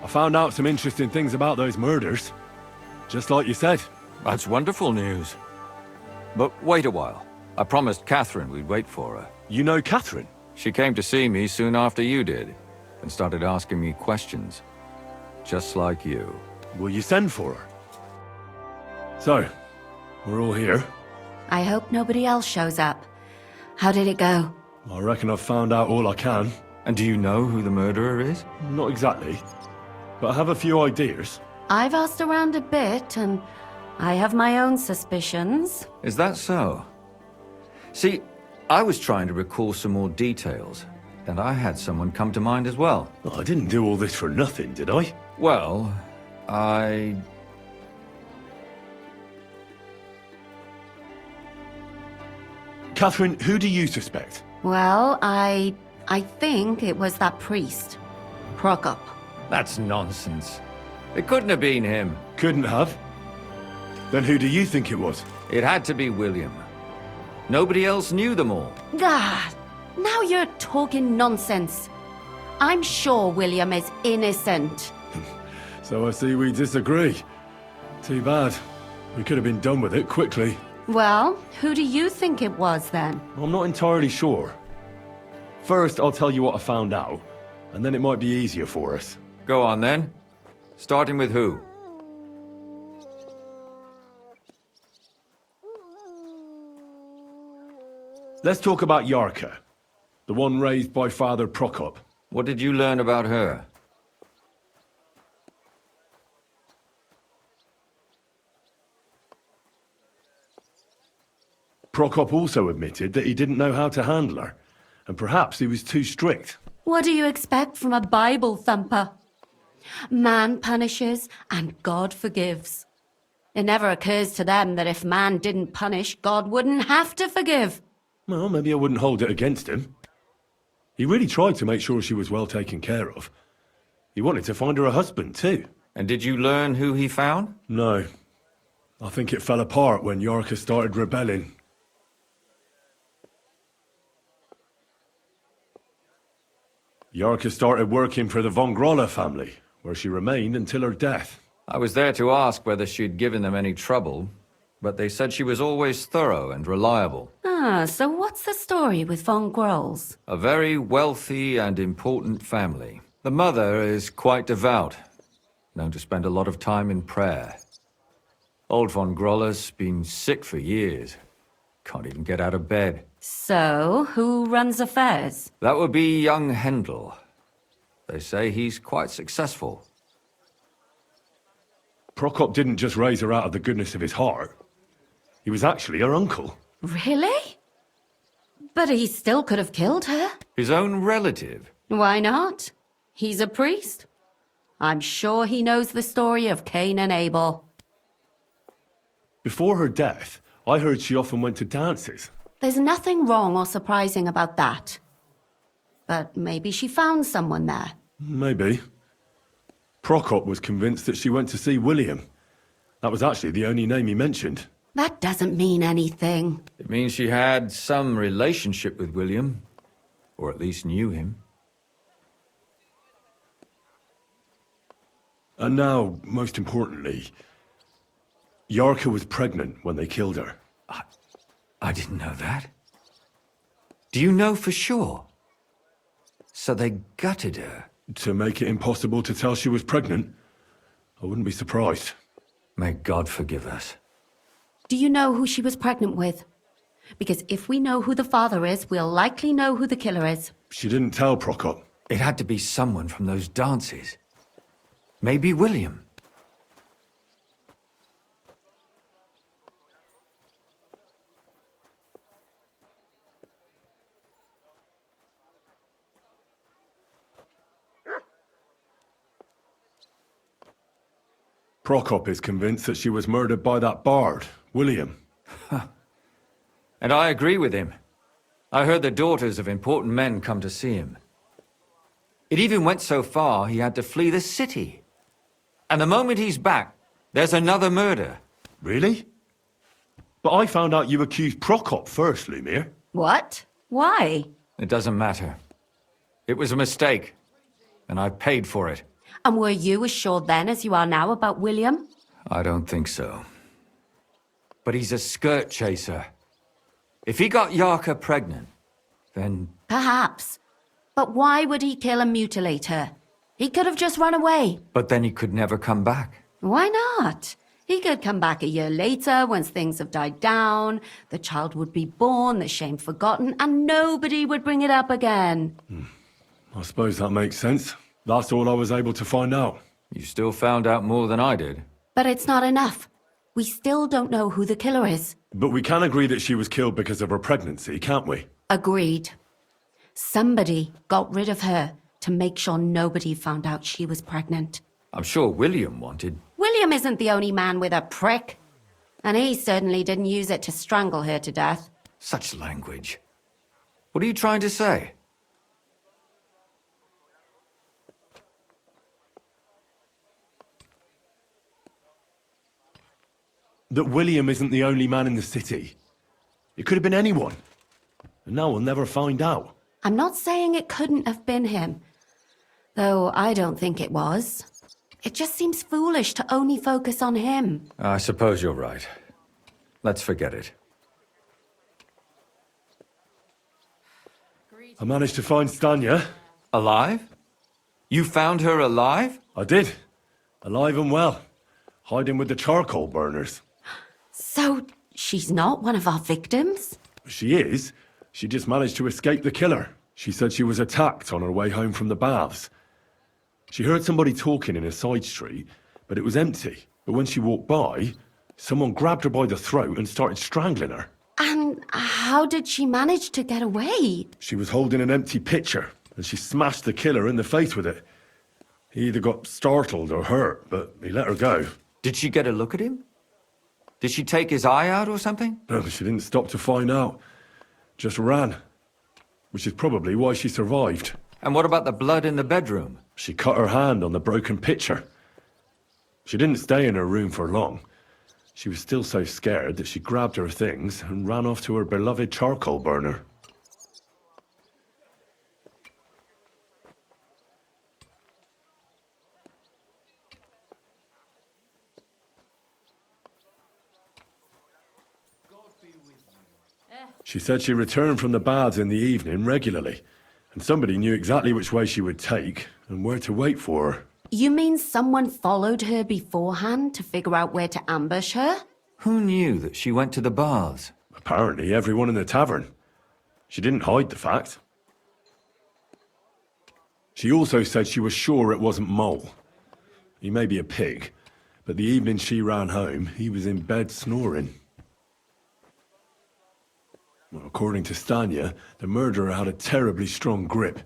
I found out some interesting things about those murders. Just like you said. That's wonderful news. But wait a while. I promised Catherine we'd wait for her. You know Catherine? She came to see me soon after you did, and started asking me questions. Just like you. Will you send for her? So, we're all here. I hope nobody else shows up. How did it go? I reckon I've found out all I can. And do you know who the murderer is? Not exactly, but I have a few ideas. I've asked around a bit, and I have my own suspicions. Is that so? See, I was trying to recall some more details, and I had someone come to mind as well. I didn't do all this for nothing, did I? Well, Catherine, who do you suspect? Well, I think it was that priest, Prokop. That's nonsense. It couldn't have been him. Couldn't have? Then who do you think it was? It had to be William. Nobody else knew them all. God, now you're talking nonsense. I'm sure William is innocent. So I see we disagree. Too bad. We could have been done with it quickly. Well, who do you think it was then? I'm not entirely sure. First, I'll tell you what I found out, and then it might be easier for us. Go on then. Starting with who? Let's talk about Yarka, the one raised by Father Prokop. What did you learn about her? Prokop also admitted that he didn't know how to handle her, and perhaps he was too strict. What do you expect from a Bible thumper? Man punishes and God forgives. It never occurs to them that if man didn't punish, God wouldn't have to forgive. Well, maybe I wouldn't hold it against him. He really tried to make sure she was well taken care of. He wanted to find her a husband, too. And did you learn who he found? No. I think it fell apart when Yarka started rebelling. Yarka started working for the von Groller family, where she remained until her death. I was there to ask whether she'd given them any trouble, but they said she was always thorough and reliable. Ah, so what's the story with von Grolls? A very wealthy and important family. The mother is quite devout, known to spend a lot of time in prayer. Old von Groller's been sick for years. Can't even get out of bed. So, who runs affairs? That would be young Hendel. They say he's quite successful. Prokop didn't just raise her out of the goodness of his heart. He was actually her uncle. Really? But he still could have killed her. His own relative? Why not? He's a priest. I'm sure he knows the story of Cain and Abel. Before her death, I heard she often went to dances. There's nothing wrong or surprising about that. But maybe she found someone there. Maybe. Prokop was convinced that she went to see William. That was actually the only name he mentioned. That doesn't mean anything. It means she had some relationship with William, or at least knew him. And now, most importantly, Yarka was pregnant when they killed her. I didn't know that. Do you know for sure? So they gutted her? To make it impossible to tell she was pregnant? I wouldn't be surprised. May God forgive us. Do you know who she was pregnant with? Because if we know who the father is, we'll likely know who the killer is. She didn't tell Prokop. It had to be someone from those dances. Maybe William. Prokop is convinced that she was murdered by that bard, William. And I agree with him. I heard the daughters of important men come to see him. It even went so far he had to flee the city. And the moment he's back, there's another murder. Really? But I found out you accused Prokop first, Lumir. What? Why? It doesn't matter. It was a mistake, and I paid for it. And were you as sure then as you are now about William? I don't think so. But he's a skirt chaser. If he got Yarka pregnant, then... Perhaps. But why would he kill and mutilate her? He could have just run away. But then he could never come back. Why not? He could come back a year later, once things have died down, the child would be born, the shame forgotten, and nobody would bring it up again. I suppose that makes sense. That's all I was able to find out. You still found out more than I did. But it's not enough. We still don't know who the killer is. But we can agree that she was killed because of her pregnancy, can't we? Agreed. Somebody got rid of her to make sure nobody found out she was pregnant. I'm sure William wanted... William isn't the only man with a prick. And he certainly didn't use it to strangle her to death. Such language. What are you trying to say? That William isn't the only man in the city. It could have been anyone. And now we'll never find out. I'm not saying it couldn't have been him. Though I don't think it was. It just seems foolish to only focus on him. I suppose you're right. Let's forget it. I managed to find Stanya. Alive? You found her alive? I did. Alive and well. Hiding with the charcoal burners. So, she's not one of our victims? She is. She just managed to escape the killer. She said she was attacked on her way home from the baths. She heard somebody talking in a side street, but it was empty. But when she walked by, someone grabbed her by the throat and started strangling her. And how did she manage to get away? She was holding an empty pitcher, and she smashed the killer in the face with it. He either got startled or hurt, but he let her go. Did she get a look at him? Did she take his eye out or something? No, she didn't stop to find out. Just ran. Which is probably why she survived. And what about the blood in the bedroom? She cut her hand on the broken pitcher. She didn't stay in her room for long. She was still so scared that she grabbed her things and ran off to her beloved charcoal burner. She said she returned from the baths in the evening regularly, and somebody knew exactly which way she would take and where to wait for her. You mean someone followed her beforehand to figure out where to ambush her? Who knew that she went to the baths? Apparently everyone in the tavern. She didn't hide the fact. She also said she was sure it wasn't Mole. He may be a pig, but the evening she ran home, he was in bed snoring. Well, according to Stanya, the murderer had a terribly strong grip.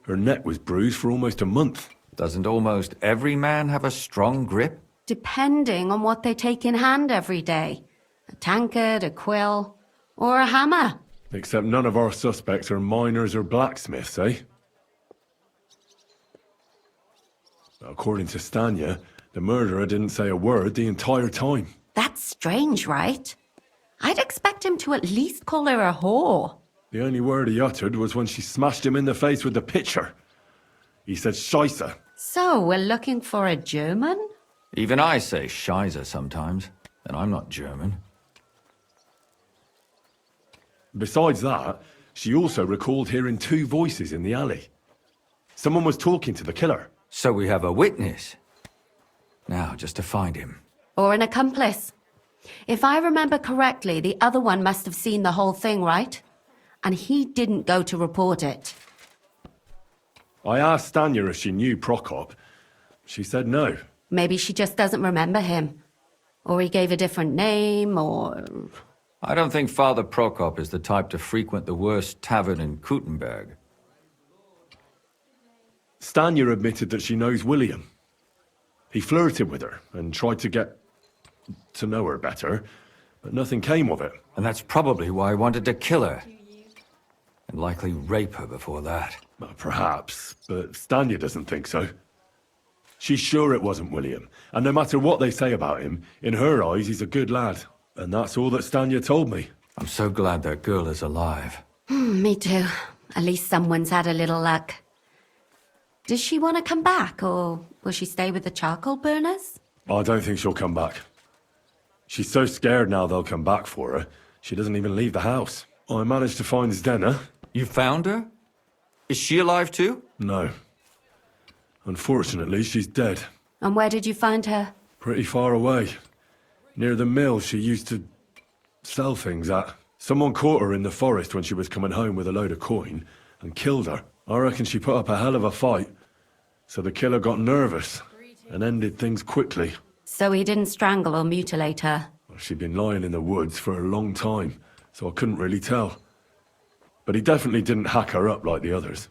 Her neck was bruised for almost a month. Doesn't almost every man have a strong grip? Depending on what they take in hand every day. A tankard, a quill, or a hammer. Except none of our suspects are miners or blacksmiths, eh? According to Stanya, the murderer didn't say a word the entire time. That's strange, right? I'd expect him to at least call her a whore. The only word he uttered was when she smashed him in the face with the pitcher. He said Scheisse. So, we're looking for a German? Even I say Scheiße sometimes, and I'm not German. Besides that, she also recalled hearing two voices in the alley. Someone was talking to the killer. So we have a witness. Now, just to find him. Or an accomplice. If I remember correctly, the other one must have seen the whole thing, right? And he didn't go to report it. I asked Stanya if she knew Prokop. She said no. Maybe she just doesn't remember him. Or he gave a different name, or... I don't think Father Prokop is the type to frequent the worst tavern in Kuttenberg. Stanya admitted that she knows William. He flirted with her and tried to get to know her better, but nothing came of it. And that's probably why I wanted to kill her. And likely rape her before that. Well, perhaps, but Stanya doesn't think so. She's sure it wasn't William, and no matter what they say about him, in her eyes he's a good lad. And that's all that Stanya told me. I'm so glad that girl is alive. Me too. At least someone's had a little luck. Does she want to come back, or will she stay with the charcoal burners? I don't think she'll come back. She's so scared now they'll come back for her, she doesn't even leave the house. I managed to find Zdena. You found her? Is she alive too? No. Unfortunately, she's dead. And where did you find her? Pretty far away. Near the mill she used to sell things at. Someone caught her in the forest when she was coming home with a load of coin and killed her. I reckon she put up a hell of a fight. So the killer got nervous and ended things quickly. So he didn't strangle or mutilate her? She'd been lying in the woods for a long time, so I couldn't really tell. But he definitely didn't hack her up like the others.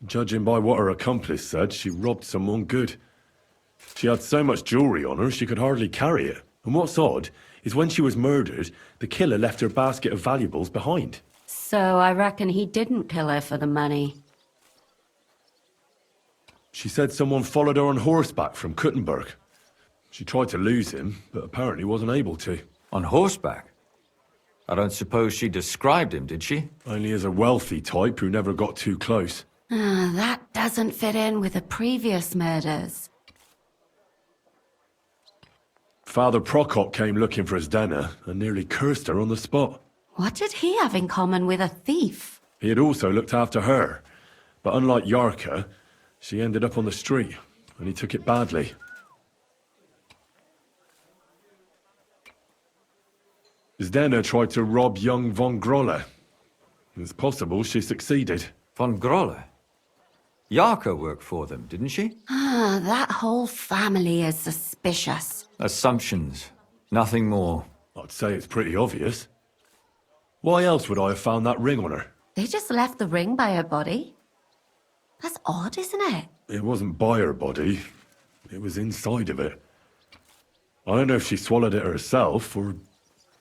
Judging by what her accomplice said, she robbed someone good. She had so much jewelry on her, she could hardly carry it. And what's odd is when she was murdered, the killer left her basket of valuables behind. So I reckon he didn't kill her for the money. She said someone followed her on horseback from Kuttenberg. She tried to lose him, but apparently wasn't able to. On horseback? I don't suppose she described him, did she? Only as a wealthy type who never got too close. That doesn't fit in with the previous murders. Father Prokop came looking for Zdena and nearly cursed her on the spot. What did he have in common with a thief? He had also looked after her, but unlike Yarka, she ended up on the street, and he took it badly. Zdena tried to rob young von Grolle. It's possible she succeeded. Von Grolle? Yarka worked for them, didn't she? That whole family is suspicious. Assumptions. Nothing more. I'd say it's pretty obvious. Why else would I have found that ring on her? They just left the ring by her body. That's odd, isn't it? It wasn't by her body. It was inside of it. I don't know if she swallowed it herself or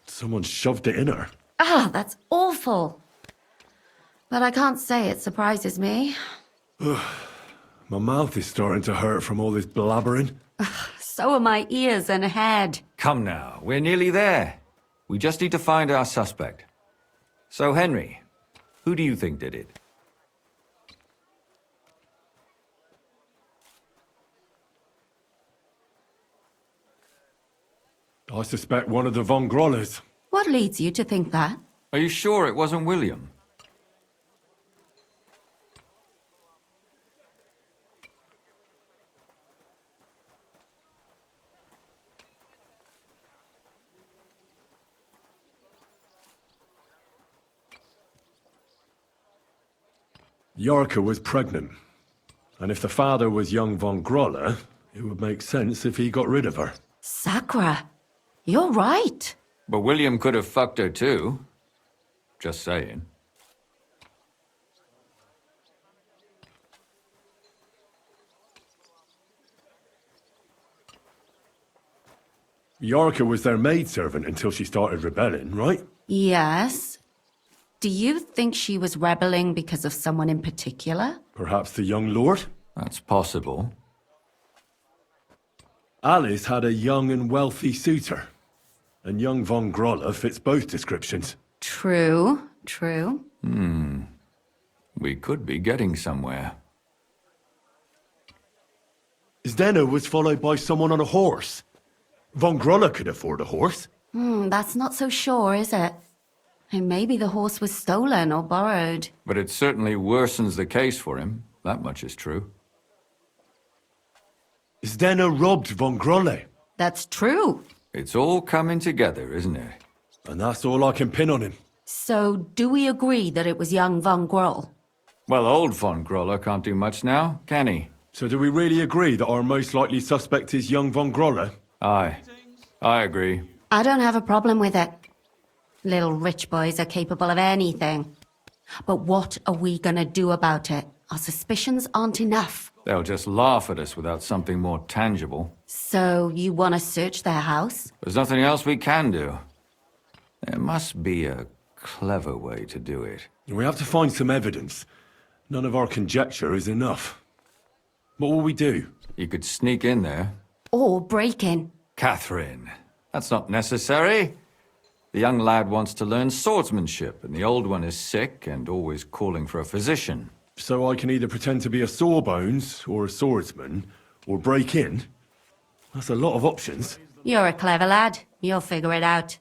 someone shoved it in her. That's awful. But I can't say it surprises me. My mouth is starting to hurt from all this blabbering. So are my ears and head. Come now, we're nearly there. We just need to find our suspect. So, Henry, who do you think did it? I suspect one of the von Grolles. What leads you to think that? Are you sure it wasn't William? Yarka was pregnant. And if the father was young von Grolle, it would make sense if he got rid of her. Sakura, you're right. But William could have fucked her too. Just saying. Yarka was their maidservant until she started rebelling, right? Yes. Do you think she was rebelling because of someone in particular? Perhaps the young lord? That's possible. Alice had a young and wealthy suitor. And young von Grolle fits both descriptions. True, true. We could be getting somewhere. Zdena was followed by someone on a horse. Von Grolle could afford a horse. That's not so sure, is it? And maybe the horse was stolen or borrowed. But it certainly worsens the case for him. That much is true. Zdena robbed von Grolle. That's true. It's all coming together, isn't it? And that's all I can pin on him. So, do we agree that it was young von Groll? Well, old von Grolle can't do much now, can he? So do we really agree that our most likely suspect is young von Grolle? Aye. I agree. I don't have a problem with it. Little rich boys are capable of anything. But what are we gonna do about it? Our suspicions aren't enough. They'll just laugh at us without something more tangible. So, you wanna search their house? There's nothing else we can do. There must be a clever way to do it. We have to find some evidence. None of our conjecture is enough. What will we do? You could sneak in there. Or break in? Catherine, that's not necessary. The young lad wants to learn swordsmanship, and the old one is sick and always calling for a physician. So I can either pretend to be a sawbones, or a swordsman, or break in? That's a lot of options. You're a clever lad. You'll figure it out.